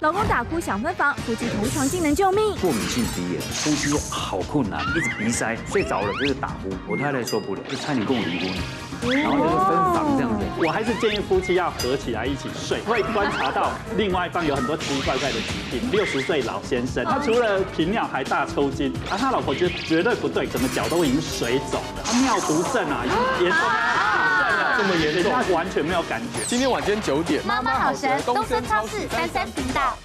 老公打哭想分房，夫妻同床竟能救命。过敏性鼻炎，夫妻好困难，一直鼻塞，睡着了就是打呼，我太太受不了，就差点跟我离婚。 然后就是分房这样子，我还是建议夫妻要合起来一起睡，会观察到另外一方有很多奇奇怪怪的疾病。60岁老先生，他除了频尿还大抽筋，他老婆觉得绝对不对，整个脚都已经水肿了，他尿毒症啊，已经严重到这么严重，他完全没有感觉。今天晚间9点，妈妈好神，东森超市33频道。